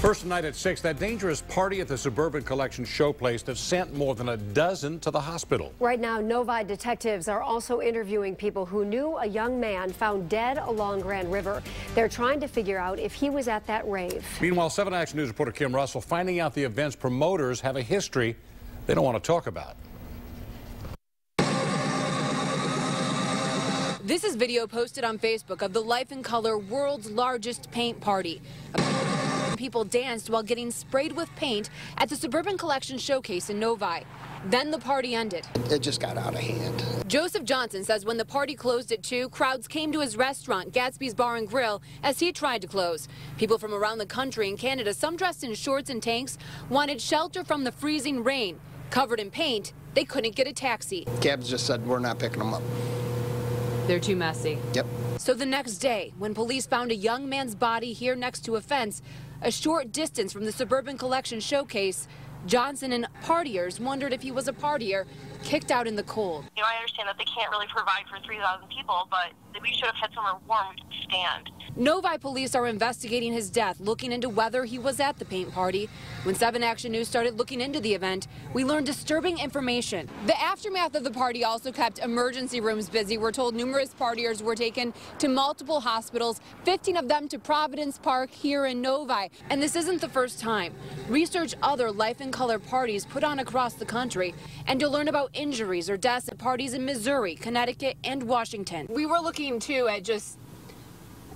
First tonight at 6, that dangerous party at the Suburban Collection Showplace that sent more than a dozen to the hospital. Right now, Novi detectives are also interviewing people who knew a young man found dead along Grand River. They're trying to figure out if he was at that rave. Meanwhile, 7 Action News reporter Kim Russell finding out the event's promoters have a history they don't want to talk about. This is video posted on Facebook of the Life in Color world's largest paint party. People danced while getting sprayed with paint at the Suburban Collection Showcase in Novi. Then the party ended. It just got out of hand. Joseph Johnson says when the party closed at 2, crowds came to his restaurant, Gatsby's Bar and Grill, as he tried to close. People from around the country and Canada, some dressed in shorts and tanks, wanted shelter from the freezing rain. Covered in paint, they couldn't get a taxi. Cabs just said, we're not picking them up. They're too messy. Yep. So the next day, when police found a young man's body here next to a fence, a short distance from the Suburban Collection Showcase, Johnson and partiers wondered if he was a partier kicked out in the cold. You know, I understand that they can't really provide for 3,000 people, but we should have had somewhere warm we could stand. Novi police are investigating his death, looking into whether he was at the paint party. When 7 Action News started looking into the event, we learned disturbing information. The aftermath of the party also kept emergency rooms busy. We're told numerous partiers were taken to multiple hospitals, 15 of them to Providence Park here in Novi. And this isn't the first time. Research other Life in Color parties put on across the country, and to learn about injuries or deaths at parties in Missouri, Connecticut, and Washington. We were looking too at just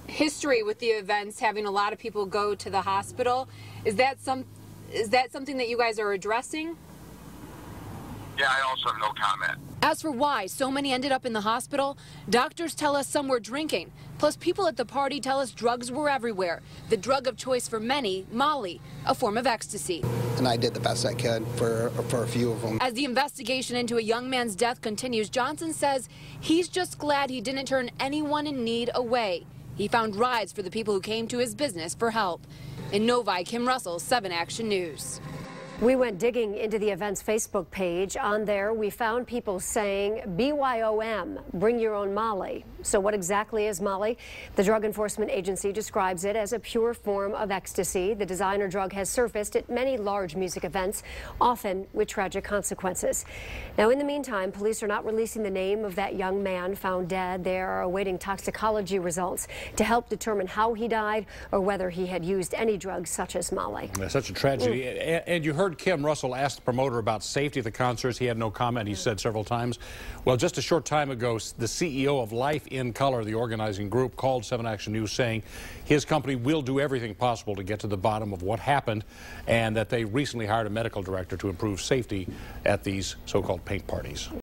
history with the events, having a lot of people go to the hospital. Is that something that you guys are addressing? Yeah, I also have no comment. As for why so many ended up in the hospital, doctors tell us some were drinking. Plus, people at the party tell us drugs were everywhere. The drug of choice for many, Molly, a form of ecstasy. And I did the best I could for a few of them. As the investigation into a young man's death continues, Johnson says he's just glad he didn't turn anyone in need away. He found rides for the people who came to his business for help. In Novi, Kim Russell, 7 Action News. We went digging into the event's Facebook page. On there, we found people saying, BYOM, bring your own Molly. So what exactly is Molly? The Drug Enforcement Agency describes it as a pure form of ecstasy. The designer drug has surfaced at many large music events, often with tragic consequences. Now, in the meantime, police are not releasing the name of that young man found dead. They are awaiting toxicology results to help determine how he died or whether he had used any drugs such as Molly. Such a tragedy. And you heard Kim Russell asked the promoter about safety at the concerts. He had no comment, he said several times. Well, just a short time ago, the CEO of Life in Color, the organizing group, called 7 Action News saying his company will do everything possible to get to the bottom of what happened, and that they recently hired a medical director to improve safety at these so-called paint parties.